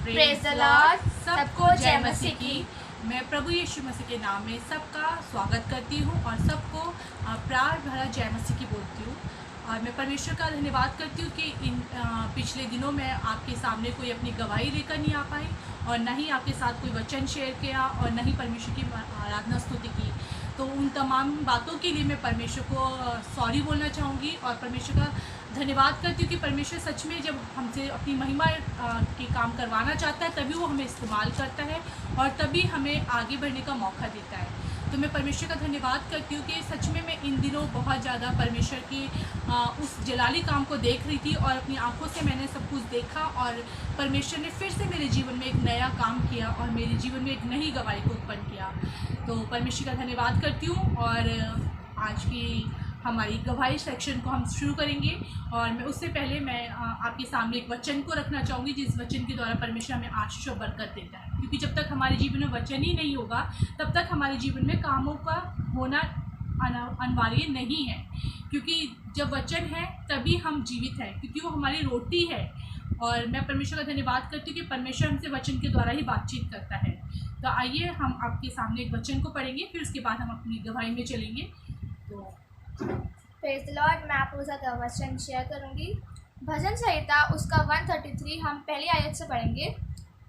Praise the Lord. सबको जय मसीह की। मैं प्रभु यीशु मसीह के नाम में सबका स्वागत करती हूँ और सबको प्यार भरा जय मसीह की बोलती हूँ। और मैं परमेश्वर का धन्यवाद करती हूँ कि इन पिछले दिनों में आपके सामने कोई अपनी गवाही लेकर नहीं आ पाई और न ही आपके साथ कोई वचन शेयर किया और न ही परमेश्वर की आराधना स्तुति की। तो उन तमाम बातों के लिए मैं परमेश्वर को सॉरी बोलना चाहूँगी और परमेश्वर का धन्यवाद करती हूँ कि परमेश्वर सच में जब हमसे अपनी महिमा के काम करवाना चाहता है तभी वो हमें इस्तेमाल करता है और तभी हमें आगे बढ़ने का मौका देता है। तो मैं परमेश्वर का धन्यवाद करती हूँ कि सच में मैं इन दिनों बहुत ज़्यादा परमेश्वर की उस जलाली काम को देख रही थी और अपनी आंखों से मैंने सब कुछ देखा और परमेश्वर ने फिर से मेरे जीवन में एक नया काम किया और मेरे जीवन में एक नई गवाही को उत्पन्न किया। तो परमेश्वर का धन्यवाद करती हूँ और आज की हमारी गवाही सेक्शन को हम शुरू करेंगे। और मैं उससे पहले मैं आपके सामने एक वचन को रखना चाहूँगी जिस वचन के द्वारा परमेश्वर हमें आशीष और बरकत देता है, क्योंकि जब तक हमारे जीवन में वचन ही नहीं होगा तब तक हमारे जीवन में कामों का होना अनिवार्य नहीं है। क्योंकि जब वचन है तभी हम जीवित हैं, क्योंकि वो हमारी रोटी है। और मैं परमेश्वर का धन्यवाद करती हूँ कि परमेश्वर हमसे वचन के द्वारा ही बातचीत करता है। तो आइए हम आपके सामने एक वचन को पढ़ेंगे, फिर उसके बाद हम अपनी गवाही में चलेंगे। तो प्रेज द लॉर्ड। मैं आप लोगों के साथ वचन शेयर करूंगी। भजन संहिता उसका 133 हम पहली आयत से पढ़ेंगे।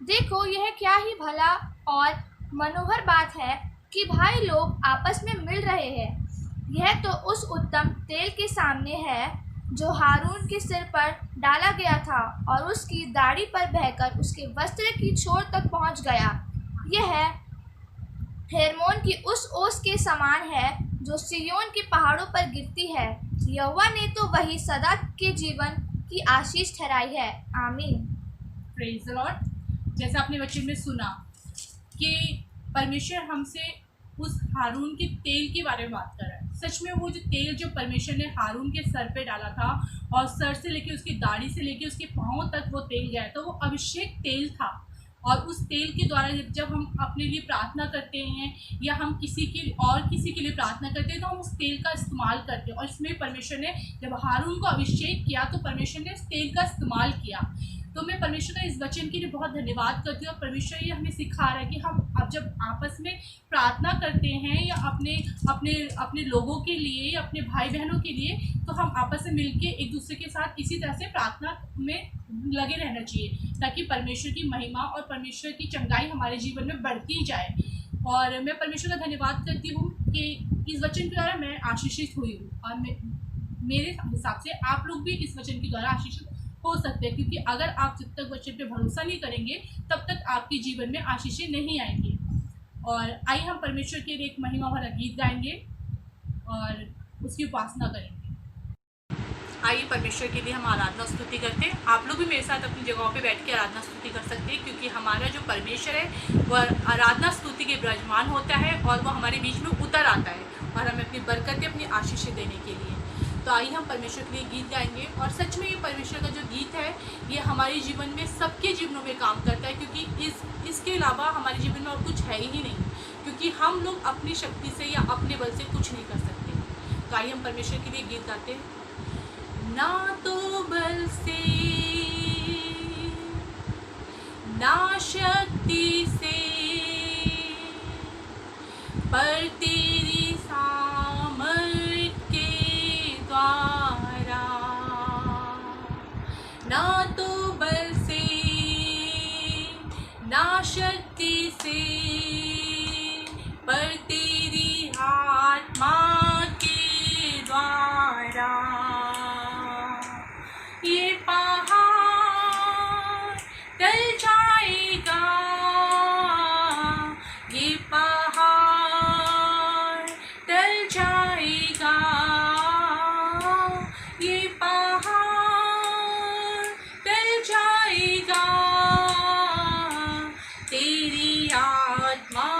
देखो, यह क्या ही भला और मनोहर बात है कि भाई लोग आपस में मिल रहे हैं। यह तो उस उत्तम तेल के सामने है जो हारून के सिर पर डाला गया था और उसकी दाढ़ी पर बहकर उसके वस्त्र की छोर तक पहुंच गया। यह हेर्मोन की उस ओस के समान है जो सिय्योन के पहाड़ों पर गिरती है। यहोवा ने तो वही सदा के जीवन की आशीष ठहराई है। आमीन। Praise the Lord. जैसा आपने वचन में सुना कि परमेश्वर हमसे उस हारून के तेल के बारे में बात कर रहा है। सच में वो जो तेल जो परमेश्वर ने हारून के सर पे डाला था और सर से लेके उसकी दाढ़ी से लेके उसके पाँव तक वो तेल गया, तो वो अभिषेक तेल था। और उस तेल के द्वारा जब हम अपने लिए प्रार्थना करते हैं या हम किसी के लिए प्रार्थना करते हैं तो हम उस तेल का इस्तेमाल करते हैं। और इसमें परमेश्वर ने जब हारून को अभिषेक किया तो परमेश्वर ने उस तेल का इस्तेमाल किया। तो मैं परमेश्वर का इस वचन के लिए बहुत धन्यवाद करती हूँ। और परमेश्वर ये हमें सिखा रहा है कि हम अब जब आपस में प्रार्थना करते हैं या अपने लोगों के लिए, अपने भाई बहनों के लिए, तो हम आपस में मिलके एक दूसरे के साथ इसी तरह से प्रार्थना में लगे रहना चाहिए ताकि परमेश्वर की महिमा और परमेश्वर की चंगाई हमारे जीवन में बढ़ती जाए। और मैं परमेश्वर का धन्यवाद करती हूँ कि इस वचन के द्वारा मैं आशीषित हुई हूँ और मेरे हिसाब से आप लोग भी इस वचन के द्वारा आशीषित हो सकते हैं, क्योंकि अगर आप जब तक वचन पे भरोसा नहीं करेंगे तब तक आपके जीवन में आशीषें नहीं आएंगी। और आइए हम परमेश्वर के लिए एक महिमा भरा गीत गाएंगे और उसकी उपासना करेंगे। आइए परमेश्वर के लिए हम आराधना स्तुति करते हैं। आप लोग भी मेरे साथ अपनी जगहों पे बैठ के आराधना स्तुति कर सकते हैं, क्योंकि हमारा जो परमेश्वर है वह आराधना स्तुति के विराजमान होता है और वह हमारे बीच में उतर आता है और हमें अपनी बरकतें, अपनी आशीषें देने के लिए। तो आइए हम परमेश्वर के लिए गीत गाएंगे। और सच में ये परमेश्वर का जो गीत है ये हमारे जीवन में, सबके जीवनों में काम करता है, क्योंकि इसके अलावा हमारे जीवन में और कुछ है ही नहीं, क्योंकि हम लोग अपनी शक्ति से या अपने बल से कुछ नहीं कर सकते। तो आइए हम परमेश्वर के लिए गीत गाते हैं। ना तो बल से ना शक्ति से पर तेरी सामर्थ के द्वारा, ना तो बल से ना शक्ति से पर तेरी आत्मा के द्वारा ये पहाड़ टल जाएगा, ये पहाड़ टल जाएगा, ये पहाड़ टल जाएगा तेरी आत्मा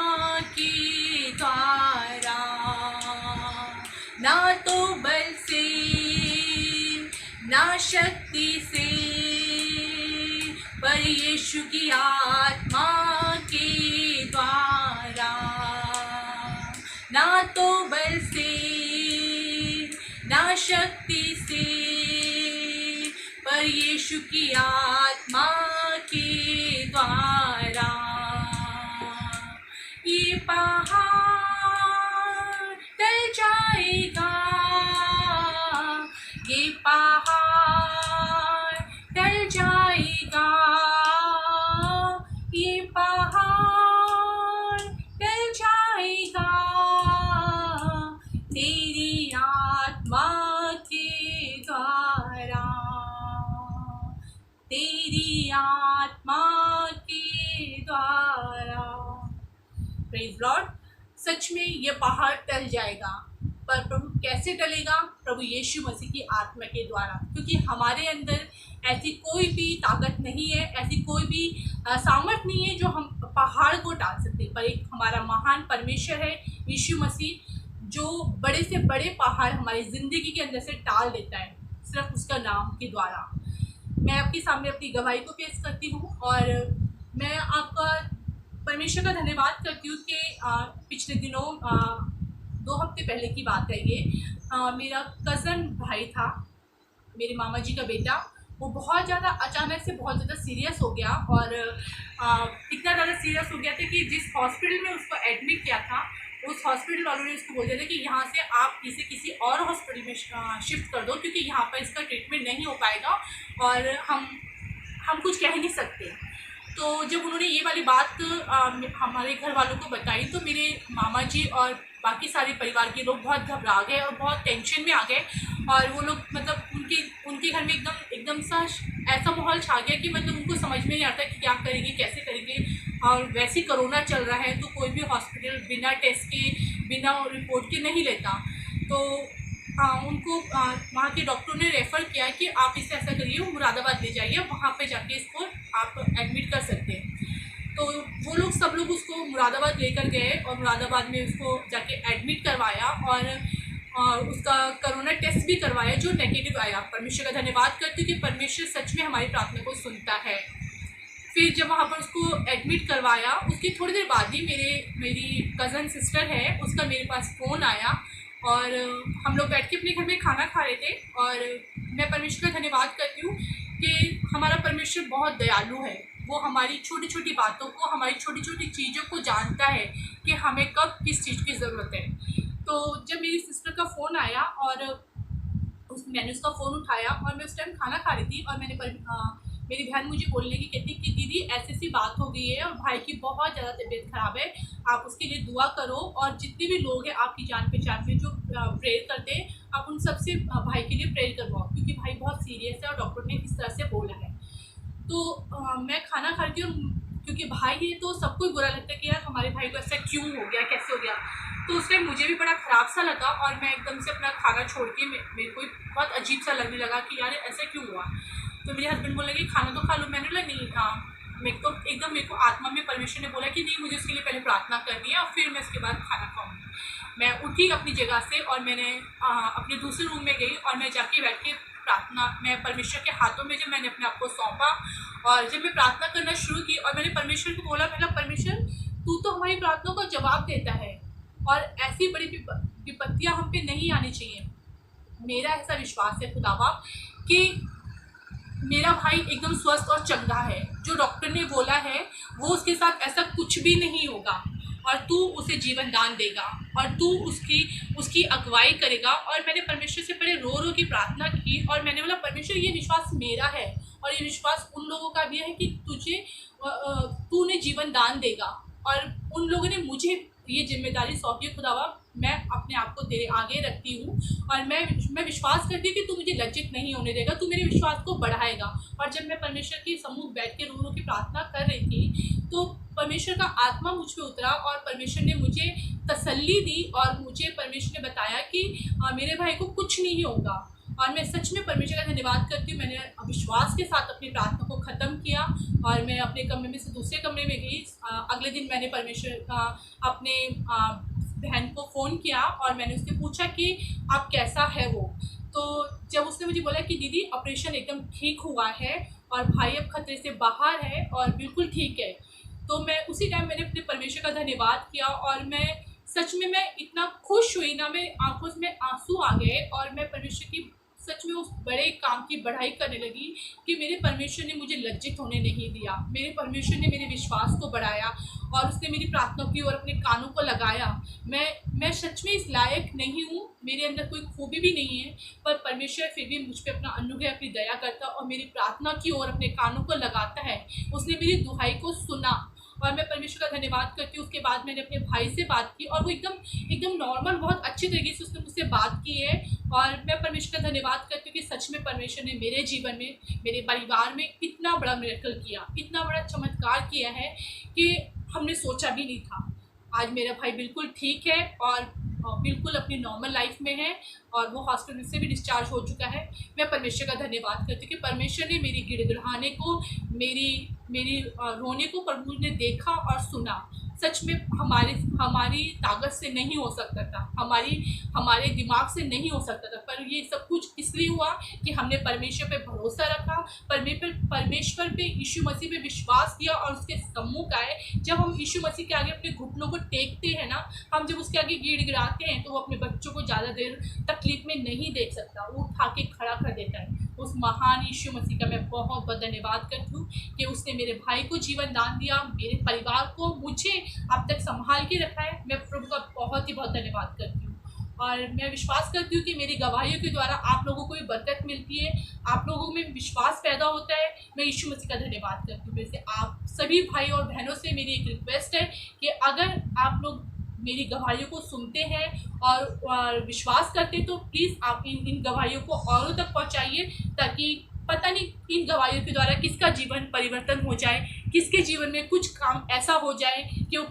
के द्वारा। ना तो बल से ना शक्ति से पर यीशु की आत्मा के द्वारा, ना तो बल से ना शक्ति से पर यीशु की आत्मा के द्वारा। ये पहाड़ टल जाएगा, ये पहाड़ टल जाएगा, ये पहाड़ टल जाएगा, तेरी आत्मा के द्वारा, तेरी आत्मा के द्वारा। Praise Lord. सच में ये पहाड़ टल जाएगा, पर प्रभु कैसे टलेगा? प्रभु यीशु मसीह की आत्मा के द्वारा, क्योंकि हमारे अंदर ऐसी कोई भी ताकत नहीं है, ऐसी कोई भी सामर्थ नहीं है जो हम पहाड़ को टाल सकते। पर एक हमारा महान परमेश्वर है यीशु मसीह, जो बड़े से बड़े पहाड़ हमारी ज़िंदगी के अंदर से टाल देता है, सिर्फ उसका नाम के द्वारा। मैं आपके सामने अपनी गवाही को पेश करती हूँ और मैं आपका परमेश्वर का धन्यवाद करती हूँ कि पिछले दिनों 2 हफ्ते पहले की बात है ये, मेरा कज़न भाई था, मेरे मामा जी का बेटा, वो बहुत ज़्यादा अचानक से बहुत ज़्यादा सीरियस हो गया और इतना ज़्यादा सीरियस हो गया था कि जिस हॉस्पिटल में उसको एडमिट किया था, उस हॉस्पिटल वालों ने उसको बोल दिया था कि यहाँ से आप इसे किसी और हॉस्पिटल में शिफ्ट कर दो, क्योंकि यहाँ पर इसका ट्रीटमेंट नहीं हो पाएगा और हम कुछ कह नहीं सकते। तो जब उन्होंने ये वाली बात हमारे घर वालों को बताई, तो मेरे मामा जी और बाकी सारे परिवार के लोग बहुत घबरा गए और बहुत टेंशन में आ गए और वो लोग मतलब उनके घर में एकदम सा ऐसा माहौल छा गया कि मतलब उनको समझ में नहीं आता कि क्या करेंगे, कैसे करेंगे। और वैसे ही कोरोना चल रहा है तो कोई भी हॉस्पिटल बिना टेस्ट के, बिना रिपोर्ट के नहीं लेता। तो उनको वहाँ के डॉक्टर ने रेफ़र किया कि आप इसे ऐसा करिए, मुरादाबाद ले जाइए, वहाँ पे जाके इसको आप एडमिट कर सकते हैं। तो वो लोग सब लोग उसको मुरादाबाद लेकर गए और मुरादाबाद में उसको जाके एडमिट करवाया और उसका कोरोना टेस्ट भी करवाया जो नेगेटिव आया। परमेश्वर का धन्यवाद करती हूँ कि परमेश्वर सच में हमारी प्रार्थना को सुनता है। फिर जब वहाँ पर उसको एडमिट करवाया, उसकी थोड़ी देर बाद ही मेरी कज़न सिस्टर है, उसका मेरे पास फ़ोन आया और हम लोग बैठ के अपने घर में खाना खा रहे थे। और मैं परमेश्वर का धन्यवाद करती हूँ कि हमारा परमेश्वर बहुत दयालु है। वो हमारी छोटी छोटी बातों को, हमारी छोटी छोटी चीज़ों को जानता है कि हमें कब किस चीज़ की ज़रूरत है। तो जब मेरी सिस्टर का फ़ोन आया और मैंने उसका फ़ोन उठाया और मैं उस टाइम खाना खा रही थी और मेरी बहन मुझे बोलने की कहती कि दीदी ऐसी सी बात हो गई है और भाई की बहुत ज़्यादा तबीयत ख़राब है, आप उसके लिए दुआ करो और जितने भी लोग हैं आपकी जान पहचान में जो प्रेयर करते हैं, आप उन सब से भाई के लिए प्रेयर करवाओ, क्योंकि भाई बहुत सीरियस है और डॉक्टर ने इस तरह से बोला है। तो मैं खाना खा रही थी, क्योंकि भाई है तो सबको बुरा लगता है कि यार हमारे भाई को ऐसा क्यों हो गया, कैसे हो गया। तो उस टाइम मुझे भी बड़ा ख़राब सा लगा और मैं एकदम से अपना खाना छोड़ के मेरे को बहुत अजीब सा लगने लगा कि यार ऐसा क्यों हुआ। तो मेरे हस्बैंड बोले कि खाना तो खा लो। मैंने बोला नहीं, मेरे को आत्मा में परमेश्वर ने बोला कि नहीं, मुझे उसके लिए पहले प्रार्थना करनी है और फिर मैं उसके बाद खाना खाऊंगी। मैं उठी अपनी जगह से और मैंने अपने दूसरे रूम में गई और मैं जाके बैठ के प्रार्थना, मैं परमेश्वर के हाथों में जब मैंने अपने आप को सौंपा और जब मैं प्रार्थना करना शुरू की और मैंने परमेश्वर को बोला, पहला परमेश्वर तू तो हमारी प्रार्थना को जवाब देता है और ऐसी बड़ी विपत्तियाँ हम पे नहीं आनी चाहिए। मेरा ऐसा विश्वास है खुदावा कि मेरा भाई एकदम स्वस्थ और चंगा है, जो डॉक्टर ने बोला है वो उसके साथ ऐसा कुछ भी नहीं होगा और तू उसे जीवन दान देगा और तू उसकी अगुवाई करेगा। और मैंने परमेश्वर से बड़े रो की प्रार्थना की और मैंने बोला परमेश्वर ये विश्वास मेरा है और ये विश्वास उन लोगों का भी है कि तूने जीवन दान देगा और उन लोगों ने मुझे ये जिम्मेदारी सौंपी। खुदावा मैं अपने आप को तेरे आगे रखती हूँ और मैं विश्वास करती हूँ कि तू मुझे लज्जित नहीं होने देगा, तू मेरे विश्वास को बढ़ाएगा। और जब मैं परमेश्वर के सम्मुख बैठ के रो की प्रार्थना कर रही थी तो परमेश्वर का आत्मा मुझ पर उतरा और परमेश्वर ने मुझे तसल्ली दी और मुझे परमेश्वर ने बताया कि मेरे भाई को कुछ नहीं होगा। और मैं सच में परमेश्वर का धन्यवाद करती हूँ। मैंने विश्वास के साथ अपनी प्रार्थना को ख़त्म किया और मैं अपने कमरे में से दूसरे कमरे में गई। अगले दिन मैंने अपने बहन को फ़ोन किया और मैंने उससे पूछा कि आप कैसा है वो। तो जब उसने मुझे बोला कि दीदी ऑपरेशन एकदम ठीक हुआ है और भाई अब खतरे से बाहर है और बिल्कुल ठीक है, तो मैं उसी टाइम मैंने अपने परमेश्वर का धन्यवाद किया और मैं इतना खुश हुई ना, मेरी आंखों में आंसू आ गए और मैं परमेश्वर की सच में उस बड़े काम की बढ़ाई करने लगी कि मेरे परमेश्वर ने मुझे लज्जित होने नहीं दिया। मेरे परमेश्वर ने मेरे विश्वास को बढ़ाया और उसने मेरी प्रार्थना की और अपने कानों को लगाया। मैं सच में इस लायक नहीं हूँ, मेरे अंदर कोई खूबी भी नहीं है, पर परमेश्वर फिर भी मुझ पर अपना अनुग्रह, अपनी दया करता और मेरी प्रार्थना की ओर अपने कानों को लगाता है। उसने मेरी दुहाई को सुना और मैं परमेश्वर का धन्यवाद करती हूँ। उसके बाद मैंने अपने भाई से बात की और वो एकदम नॉर्मल, बहुत अच्छी तरीके से उसने मुझसे बात की है। और मैं परमेश्वर का धन्यवाद करती हूँ कि सच में परमेश्वर ने मेरे जीवन में, मेरे परिवार में इतना बड़ा मिरेकल किया, इतना बड़ा चमत्कार किया है कि हमने सोचा भी नहीं था। आज मेरा भाई बिल्कुल ठीक है और बिल्कुल अपनी नॉर्मल लाइफ में है और वो हॉस्पिटल से भी डिस्चार्ज हो चुका है। मैं परमेश्वर का धन्यवाद करती हूँ कि परमेश्वर ने मेरी गिड़गिड़ाने को, मेरी रोने को प्रभु ने देखा और सुना। सच में हमारी ताकत से नहीं हो सकता था, हमारे दिमाग से नहीं हो सकता था, पर ये सब कुछ इसलिए हुआ कि हमने परमेश्वर पे भरोसा रखा, परमेश्वर पे, यीशु मसीह पे विश्वास किया और उसके सम्मुख आए। जब हम यीशु मसीह के आगे अपने घुटनों को टेकते हैं ना, हम जब उसके आगे गिड़गिड़ाते हैं तो वो अपने बच्चों को ज़्यादा देर तकलीफ में नहीं देख सकता, वो उठा के खड़ा कर देता है। उस महान यीशु मसीह का मैं बहुत बहुत धन्यवाद करती हूँ कि उसने मेरे भाई को जीवन दान दिया, मेरे परिवार को, मुझे अब तक संभाल के रखा है। मैं प्रभु का बहुत ही बहुत धन्यवाद करती हूँ और मैं विश्वास करती हूँ कि मेरी गवाहियों के द्वारा आप लोगों को भी बरकत मिलती है, आप लोगों में विश्वास पैदा होता है। मैं यीशु मसीह का धन्यवाद करती हूँ। वैसे आप सभी भाई और बहनों से मेरी एक रिक्वेस्ट है कि अगर आप लोग मेरी गवाहियों को सुनते हैं और विश्वास करते हैं तो प्लीज़ आप इन गवाहियों को औरों तक पहुँचाइए, ताकि पता नहीं इन गवाहियों के द्वारा किसका जीवन परिवर्तन हो जाए, किसके जीवन में कुछ काम ऐसा हो जाए कि वो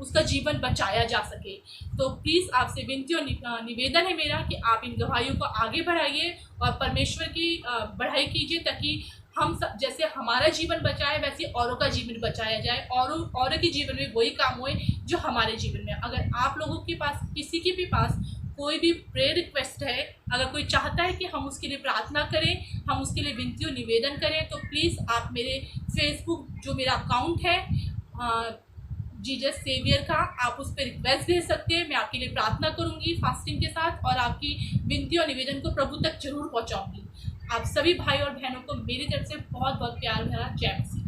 उसका जीवन बचाया जा सके। तो प्लीज़ आपसे विनती और निवेदन है मेरा कि आप इन गवाहियों को आगे बढ़ाइए और परमेश्वर की बढ़ाई कीजिए, ताकि हम सब, जैसे हमारा जीवन बचाए वैसे औरों का जीवन बचाया जाए, औरों के जीवन में वही काम होए जो हमारे जीवन में। अगर आप लोगों के पास, किसी के भी पास कोई भी प्रेयर रिक्वेस्ट है, अगर कोई चाहता है कि हम उसके लिए प्रार्थना करें, हम उसके लिए विनती और निवेदन करें, तो प्लीज़ आप मेरे फेसबुक, जो मेरा अकाउंट है जीसस सेवियर का, आप उस पर रिक्वेस्ट भेज सकते हैं। मैं आपके लिए प्रार्थना करूंगी फास्टिंग के साथ और आपकी विनती और निवेदन को प्रभु तक जरूर पहुंचाऊंगी। आप सभी भाई और बहनों को मेरी तरफ से बहुत बहुत प्यार भरा जय मसीह।